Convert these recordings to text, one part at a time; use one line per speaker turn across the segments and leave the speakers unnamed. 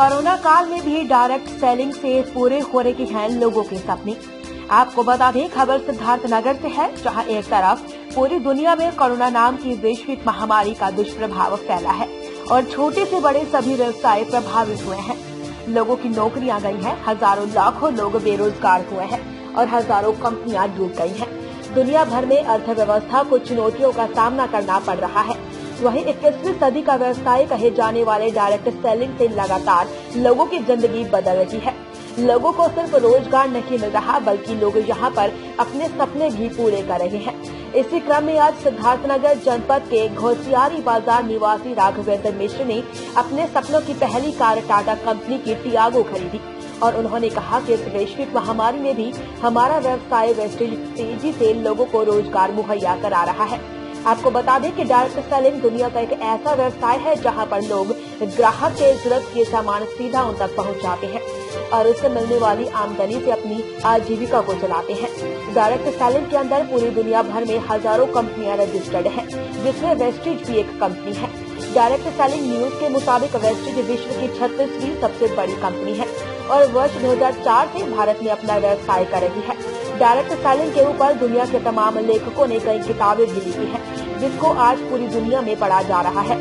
Corona काल में भी डायरेक्ट सेलिंग से पूरे हो रहे हैं लोगों के सपने। आपको बता दें, खबर सिद्धार्थनगर से है, जहां एक तरफ पूरी दुनिया में कोरोना नाम की वैश्विक महामारी का दुष्प्रभाव फैला है और छोटे से बड़े सभी व्यवसाय प्रभावित हुए हैं। लोगों की नौकरियां गई हैं, हजारों लाखों लोग बेरोजगार हुए हैं और हजारों कंपनियां डूब गई हैं। दुनिया भर में अर्थव्यवस्था को चुनौतियों का सामना करना पड़ रहा है। वहीं 21वीं सदी का व्यवसाय कहे जाने वाले डायरेक्ट सेलिंग से लगातार लोगों की जिंदगी बदल रही है। लोगों को सिर्फ रोजगार नहीं मिल रहा, बल्कि लोग यहां पर अपने सपने भी पूरे कर रहे हैं। इसी क्रम में आज सिद्धार्थनगर जनपद के घोसियारी बाजार निवासी राघवेंद्र मिश्र ने अपने सपनों की पहली कार टाटा कंपनी की टियागो खरीदी और उन्होंने कहा कि इस वैश्विक महामारी में भी हमारा व्यवसाय वेस्टेज तेजी से लोगों को रोजगार मुहैया करा रहा है। आपको बता दें कि डायरेक्ट सेलिंग दुनिया का एक ऐसा व्यवसाय है जहां पर लोग ग्राहक के जरूरत के सामान सीधा उन तक पहुंचाते हैं और उससे मिलने वाली आमदनी से अपनी आजीविका को चलाते हैं। डायरेक्ट सेलिंग के अंदर पूरी दुनिया भर में हजारों कंपनियां रजिस्टर्ड हैं, जिसमें वेस्टेज भी एक कंपनी है। डायरेक्ट सेलिंग न्यूज के मुताबिक वेस्टेज विश्व की 36वीं सबसे बड़ी कंपनी है और वर्ष 2004 से भारत में अपना व्यवसाय कर रही है। डायरेक्ट सेलिंग के ऊपर दुनिया के तमाम लेखकों ने कई किताबें भी लिखी हैं, जिसको आज पूरी दुनिया में पढ़ा जा रहा है।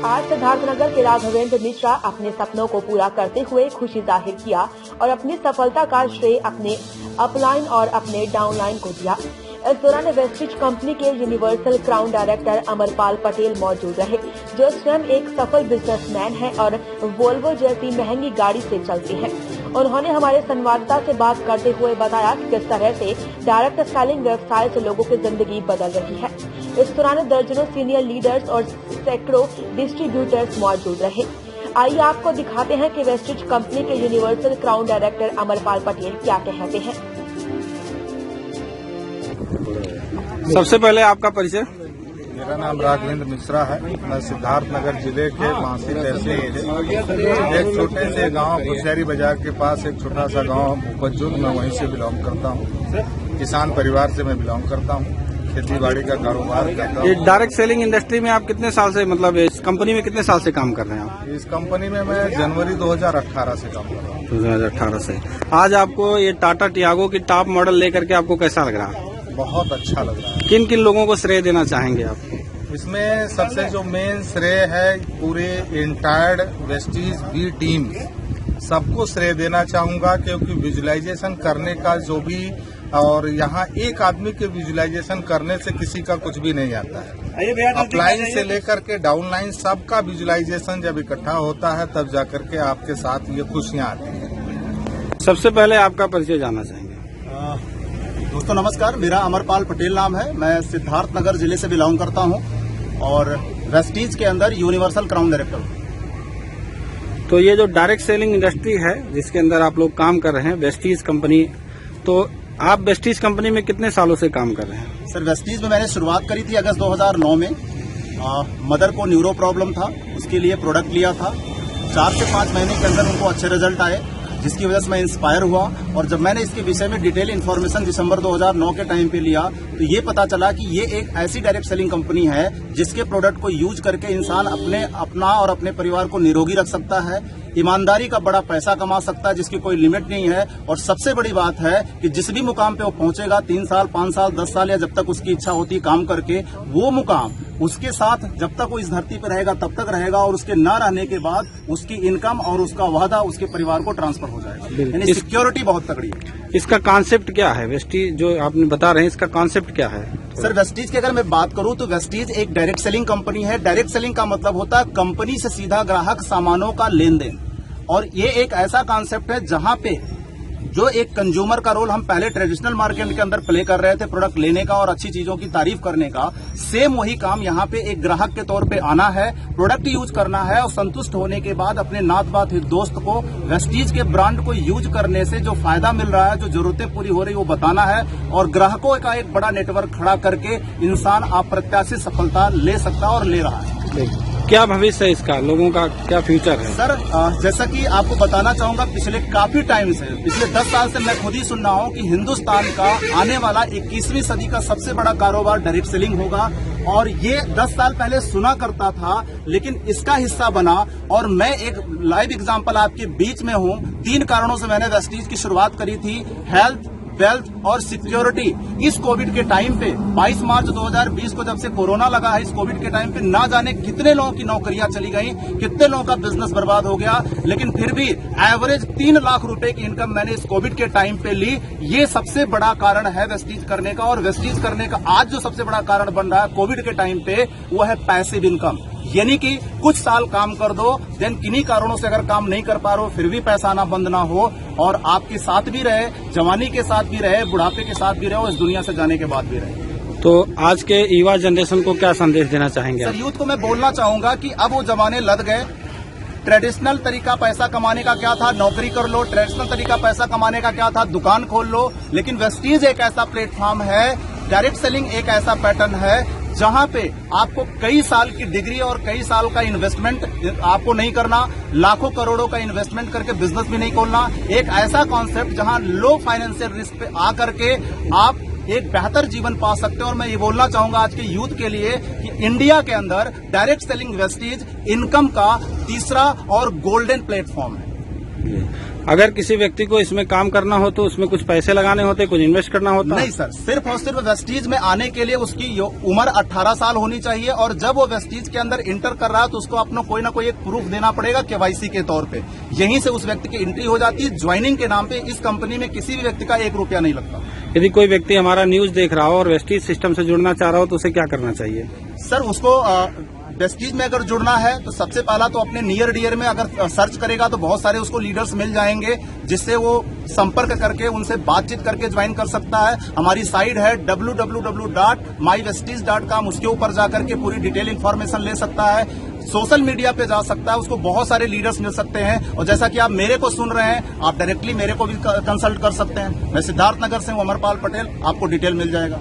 आज सिद्धार्थनगर के राघवेंद्र मिश्रा अपने सपनों को पूरा करते हुए खुशी जाहिर किया और अपनी सफलता का श्रेय अपने अपलाइन और अपने डाउनलाइन को दिया। इस दौरान वेस्टेज कंपनी के universal crown director Amarpal Patel मौजूद रहे, जो स्वयं एक सफल बिजनेसमैन हैं और वोल्वो जैसी महंगी गाड़ी से चलते हैं। उन्होंने हमारे संवाददाता से बात करते हुए बताया कि किस तरह से डायरेक्ट सेलिंग व्यवसाय से लोगों की जिंदगी बदल रही है। इस दौरान दर्जनों सीनियर लीडर्स और सैकड़ों डिस्ट्रीब्यूटर्स मौजूद रहे। आइए आपको दिखाते हैं कि वेस्टेज कंपनी के universal crown director Amarpal Patel क्या कहते हैं।
सबसे पहले आपका परिचय।
मेरा नाम राघवेंद्र मिश्रा है। मैं सिद्धार्थनगर जिले के मासी तहसील के एक छोटे से गांव घोसियारी बाजार के पास एक छोटा सा गांव भूपतजुल, मैं वहीं से बिलोंग करता हूं। किसान परिवार से मैं बिलोंग करता हूं। खेती बाड़ी का कारोबार करता हूं।
ये डायरेक्ट सेलिंग इंडस्ट्री में आप कितने साल से, मतलब इस कंपनी में कितने साल से काम कर रहे हैं आप?
इस कंपनी में मैं जनवरी 2018 से काम कर रहा हूँ।
2018 से। आज आपको ये टाटा टियागो की टॉप मॉडल लेकर के आपको कैसा लग रहा है?
बहुत अच्छा लग रहा है।
किन किन लोगों को श्रेय देना चाहेंगे आप?
इसमें सबसे जो मेन श्रेय है, पूरे एंटायर वेस्टीज बी टीम सबको श्रेय देना चाहूंगा, क्योंकि विजुअलाइजेशन करने का जो भी, और यहाँ एक आदमी के विजुअलाइजेशन करने से किसी का कुछ भी नहीं आता है। अपलाइन से लेकर के डाउनलाइन सबका विजुअलाइजेशन जब इकट्ठा होता है, तब जाकर के आपके साथ ये खुशियाँ आती हैं।
सबसे पहले आपका परिचय जानना चाहेंगे।
दोस्तों नमस्कार, मेरा अमरपाल पटेल नाम है। मैं सिद्धार्थनगर जिले से बिलोंग करता हूं और वेस्टीज के अंदर यूनिवर्सल क्राउन डायरेक्टर हूं।
तो ये जो डायरेक्ट सेलिंग इंडस्ट्री है जिसके अंदर आप लोग काम कर रहे हैं, वेस्टीज कंपनी, तो आप वेस्टीज कंपनी में कितने सालों से काम कर रहे हैं?
सर, वेस्टीज में मैंने शुरुआत करी थी अगस्त 2009 में। मदर को न्यूरो प्रॉब्लम था, उसके लिए प्रोडक्ट लिया था। 4 से 5 महीने के अंदर उनको अच्छे रिजल्ट आए, जिसकी वजह से मैं इंस्पायर हुआ और जब मैंने इसके विषय में डिटेल इन्फॉर्मेशन दिसंबर 2009 के टाइम पे लिया, तो ये पता चला कि ये एक ऐसी डायरेक्ट सेलिंग कंपनी है जिसके प्रोडक्ट को यूज करके इंसान अपना और अपने परिवार को निरोगी रख सकता है, ईमानदारी का बड़ा पैसा कमा सकता है, जिसकी कोई लिमिट नहीं है। और सबसे बड़ी बात है कि जिस भी मुकाम पे वो पहुंचेगा, 3 साल, 5 साल, 10 साल या जब तक उसकी इच्छा होती है काम करके, वो मुकाम उसके साथ जब तक वो इस धरती पर रहेगा तब तक रहेगा और उसके न रहने के बाद उसकी इनकम और उसका वादा उसके परिवार को ट्रांसफर हो जाएगा। यानी सिक्योरिटी बहुत तगड़ी है।
इसका कॉन्सेप्ट क्या है? वेस्टीज जो आपने बता रहे हैं, इसका कॉन्सेप्ट क्या है?
सर, वेस्टीज की अगर मैं बात करूं तो वेस्टीज एक डायरेक्ट सेलिंग कंपनी है। डायरेक्ट सेलिंग का मतलब होता है कंपनी से सीधा ग्राहक सामानों का लेन देन, और ये एक ऐसा कॉन्सेप्ट है जहां पे जो एक कंज्यूमर का रोल हम पहले ट्रेडिशनल मार्केट के अंदर प्ले कर रहे थे, प्रोडक्ट लेने का और अच्छी चीजों की तारीफ करने का, सेम वही काम यहाँ पे एक ग्राहक के तौर पे आना है, प्रोडक्ट यूज करना है और संतुष्ट होने के बाद अपने नात बात दोस्त को वेस्टीज के ब्रांड को यूज करने से जो फायदा मिल रहा है, जो जरूरतें पूरी हो रही है, वो बताना है और ग्राहकों का एक बड़ा नेटवर्क खड़ा करके इंसान अप्रत्याशित सफलता ले सकता है और ले रहा है।
क्या भविष्य है इसका, लोगों का क्या फ्यूचर है?
सर जैसा कि आपको बताना चाहूंगा, पिछले काफी टाइम से, पिछले 10 साल से मैं खुद ही सुन रहा हूं कि हिंदुस्तान का आने वाला 21वीं सदी का सबसे बड़ा कारोबार डायरेक्ट सेलिंग होगा। और ये 10 साल पहले सुना करता था, लेकिन इसका हिस्सा बना। और मैं एक लाइव एग्जांपल आपके बीच में हूं। 3 कारणों से मैंने वेस्टीज की शुरुआत करी थी, हेल्थ, वेल्थ और सिक्योरिटी। इस कोविड के टाइम पे 22 मार्च 2020 को जब से कोरोना लगा है, इस कोविड के टाइम पे ना जाने कितने लोगों की नौकरियां चली गई, कितने लोगों का बिजनेस बर्बाद हो गया, लेकिन फिर भी एवरेज 3 लाख रुपए की इनकम मैंने इस कोविड के टाइम पे ली। ये सबसे बड़ा कारण है वेस्टीज करने का। और वेस्टीज करने का आज जो सबसे बड़ा कारण बन रहा है कोविड के टाइम पे, वो है पैसिव इनकम। यानी कि कुछ साल काम कर दो, देन किन्हीं कारणों से अगर काम नहीं कर पा रहे हो, फिर भी पैसा आना बंद ना हो, और आपके साथ भी रहे, जवानी के साथ भी रहे, बुढ़ापे के साथ भी रहे, और इस दुनिया से जाने के बाद भी रहे।
तो आज के युवा जनरेशन को क्या संदेश देना चाहेंगे?
सर, यूथ को मैं बोलना चाहूंगा कि अब वो जमाने लद गए। ट्रेडिशनल तरीका पैसा कमाने का क्या था, नौकरी कर लो। ट्रेडिशनल तरीका पैसा कमाने का क्या था, दुकान खोल लो। लेकिन वेस्टीज एक ऐसा प्लेटफॉर्म है, डायरेक्ट सेलिंग एक ऐसा पैटर्न है जहां पे आपको कई साल की डिग्री और कई साल का इन्वेस्टमेंट आपको नहीं करना, लाखों करोड़ों का इन्वेस्टमेंट करके बिजनेस भी नहीं खोलना। एक ऐसा कॉन्सेप्ट जहां लो फाइनेंशियल रिस्क पे आकर के आप एक बेहतर जीवन पा सकते हैं। और मैं ये बोलना चाहूंगा आज के यूथ के लिए कि इंडिया के अंदर डायरेक्ट सेलिंग वेस्टीज इनकम का तीसरा और गोल्डन प्लेटफॉर्म है।
अगर किसी व्यक्ति को इसमें काम करना हो तो उसमें कुछ पैसे लगाने होते, कुछ इन्वेस्ट करना होता?
नहीं सर, सिर्फ और सिर्फ वेस्टीज में आने के लिए उसकी उम्र 18 साल होनी चाहिए। और जब वो वेस्टीज के अंदर इंटर कर रहा है तो उसको अपना कोई ना कोई एक प्रूफ देना पड़ेगा केवाईसी के तौर पे। यहीं से उस व्यक्ति की एंट्री हो जाती है। ज्वाइनिंग के नाम पे इस कंपनी में किसी भी व्यक्ति का 1 रुपया नहीं लगता।
यदि कोई व्यक्ति हमारा न्यूज देख रहा हो और वेस्टीज सिस्टम से जुड़ना चाह रहा हो तो उसे क्या करना चाहिए?
सर, उसको वेस्टीज में अगर जुड़ना है तो सबसे पहला तो अपने नियर डियर में अगर सर्च करेगा तो बहुत सारे उसको लीडर्स मिल जाएंगे, जिससे वो संपर्क करके उनसे बातचीत करके ज्वाइन कर सकता है। हमारी साइट है www.mywesties.com, उसके ऊपर जाकर के पूरी डिटेल इन्फॉर्मेशन ले सकता है। सोशल मीडिया पे जा सकता है, उसको बहुत सारे लीडर्स मिल सकते हैं। और जैसा कि आप मेरे को सुन रहे हैं, आप डायरेक्टली मेरे को भी कंसल्ट कर सकते हैं। मैं सिद्धार्थनगर से हूं, अमरपाल पटेल, आपको डिटेल मिल जाएगा।